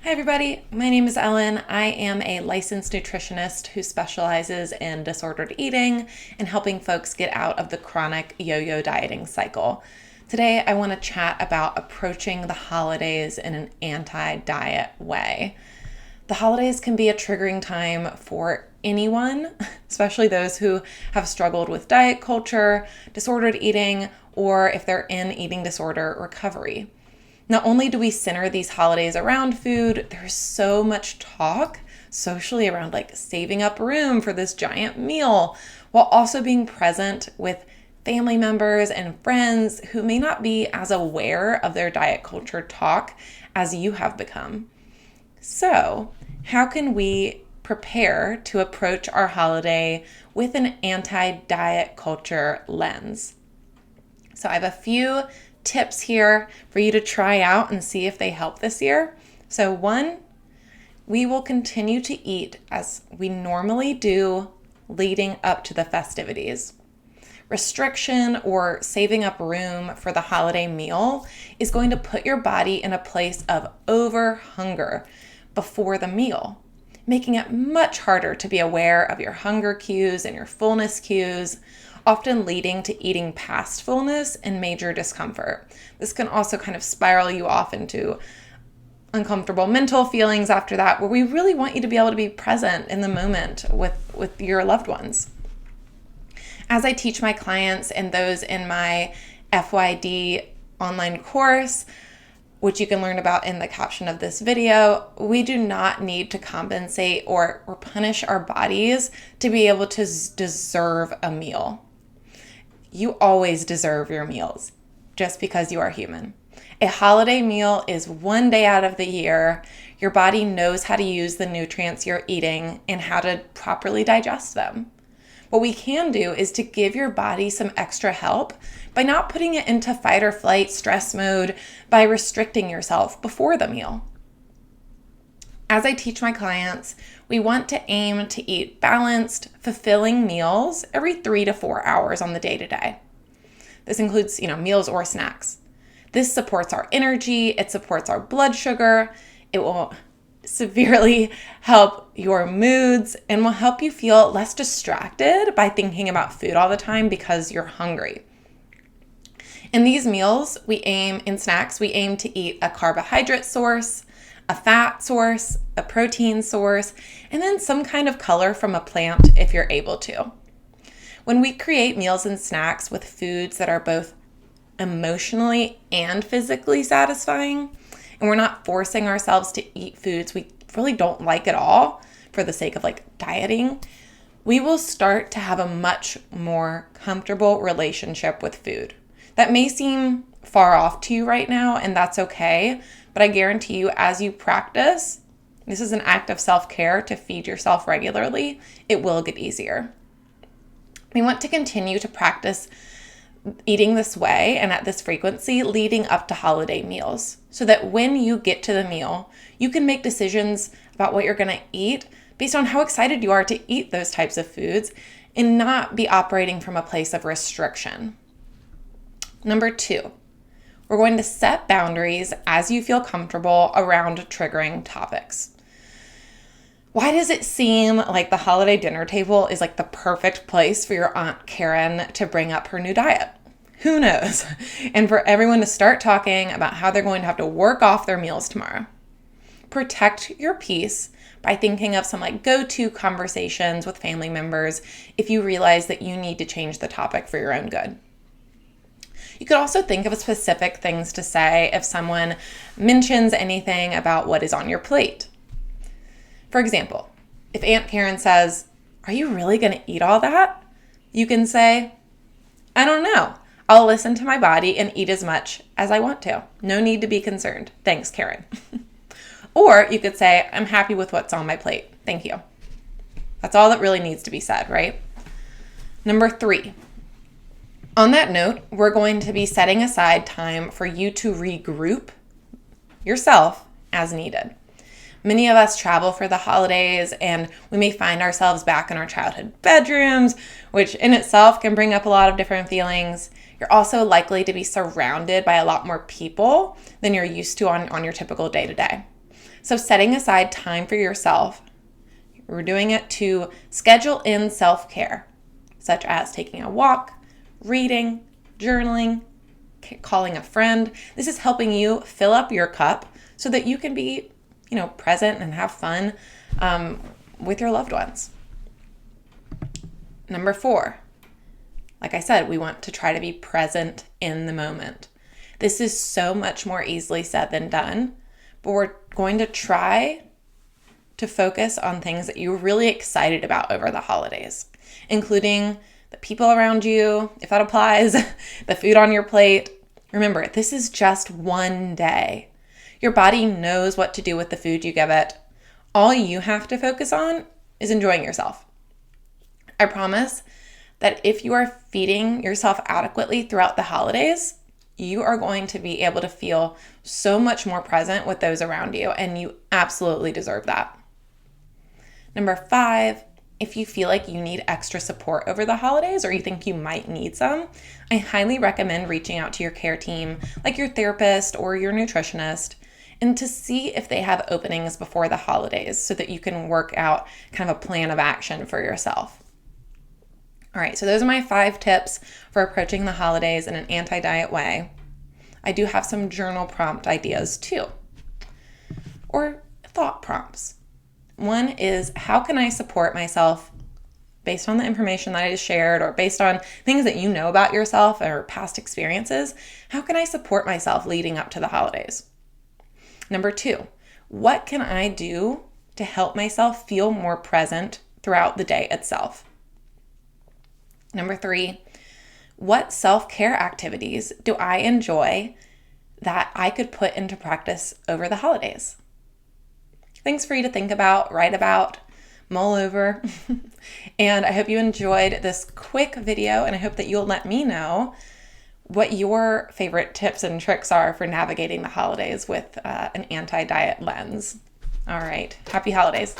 Hi everybody, my name is Ellen. I am a licensed nutritionist who specializes in disordered eating and helping folks get out of the chronic yo-yo dieting cycle. Today I want to chat about approaching the holidays in an anti-diet way. The holidays can be a triggering time for anyone, especially those who have struggled with diet culture, disordered eating, or if they're in eating disorder recovery. Not only do we center these holidays around food, there's so much talk socially around saving up room for this giant meal, while also being present with family members and friends who may not be as aware of their diet culture talk as you have become. So, how can we prepare to approach our holiday with an anti-diet culture lens? So I have a few tips here for you to try out and see if they help this year. So 1, we will continue to eat as we normally do leading up to the festivities. Restriction or saving up room for the holiday meal is going to put your body in a place of over hunger before the meal, making it much harder to be aware of your hunger cues and your fullness cues, often leading to eating past fullness and major discomfort. This can also kind of spiral you off into uncomfortable mental feelings after that, where we really want you to be able to be present in the moment with your loved ones. As I teach my clients and those in my FYD online course, which you can learn about in the caption of this video, we do not need to compensate or punish our bodies to be able to deserve a meal. You always deserve your meals just because you are human. A holiday meal is one day out of the year. Your body knows how to use the nutrients you're eating and how to properly digest them. What we can do is to give your body some extra help by not putting it into fight or flight stress mode by restricting yourself before the meal. As I teach my clients, we want to aim to eat balanced, fulfilling meals every 3 to 4 hours on the day-to-day. This includes, meals or snacks. This supports our energy, it supports our blood sugar, it will severely help your moods and will help you feel less distracted by thinking about food all the time because you're hungry. In these meals, we aim to eat a carbohydrate source, a fat source, a protein source, and then some kind of color from a plant if you're able to. When we create meals and snacks with foods that are both emotionally and physically satisfying, and we're not forcing ourselves to eat foods we really don't like at all for the sake of dieting, we will start to have a much more comfortable relationship with food. That may seem far off to you right now, and that's okay, but I guarantee you, as you practice, this is an act of self-care to feed yourself regularly, it will get easier. We want to continue to practice eating this way and at this frequency leading up to holiday meals, so that when you get to the meal, you can make decisions about what you're going to eat based on how excited you are to eat those types of foods and not be operating from a place of restriction. Number 2, we're going to set boundaries as you feel comfortable around triggering topics. Why does it seem like the holiday dinner table is the perfect place for your Aunt Karen to bring up her new diet? Who knows? And for everyone to start talking about how they're going to have to work off their meals tomorrow. Protect your peace by thinking of some go-to conversations with family members if you realize that you need to change the topic for your own good. You could also think of specific things to say if someone mentions anything about what is on your plate. For example, if Aunt Karen says, "Are you really going to eat all that?" You can say, "I don't know. I'll listen to my body and eat as much as I want to. No need to be concerned. Thanks, Karen." Or you could say, "I'm happy with what's on my plate. Thank you." That's all that really needs to be said, right? Number 3. On that note, we're going to be setting aside time for you to regroup yourself as needed. Many of us travel for the holidays and we may find ourselves back in our childhood bedrooms, which in itself can bring up a lot of different feelings. You're also likely to be surrounded by a lot more people than you're used to on your typical day-to-day. So setting aside time for yourself, we're doing it to schedule in self-care, such as taking a walk, reading, journaling, calling a friend. This is helping you fill up your cup so that you can be, present and have fun with your loved ones. Number 4, like I said, we want to try to be present in the moment. This is so much more easily said than done, but we're going to try to focus on things that you're really excited about over the holidays, including the people around you, if that applies, the food on your plate. Remember, this is just one day. Your body knows what to do with the food you give it. All you have to focus on is enjoying yourself. I promise that if you are feeding yourself adequately throughout the holidays, you are going to be able to feel so much more present with those around you, and you absolutely deserve that. Number 5, if you feel like you need extra support over the holidays or you think you might need some, I highly recommend reaching out to your care team, like your therapist or your nutritionist, and to see if they have openings before the holidays so that you can work out kind of a plan of action for yourself. All right, so those are my 5 tips for approaching the holidays in an anti-diet way. I do have some journal prompt ideas too, or thought prompts. One is, how can I support myself based on the information that I just shared or based on things that you know about yourself or past experiences? How can I support myself leading up to the holidays? Number 2, what can I do to help myself feel more present throughout the day itself? Number 3, what self-care activities do I enjoy that I could put into practice over the holidays? Things for you to think about, write about, mull over. And I hope you enjoyed this quick video, and I hope that you'll let me know what your favorite tips and tricks are for navigating the holidays with an anti-diet lens. All right, happy holidays.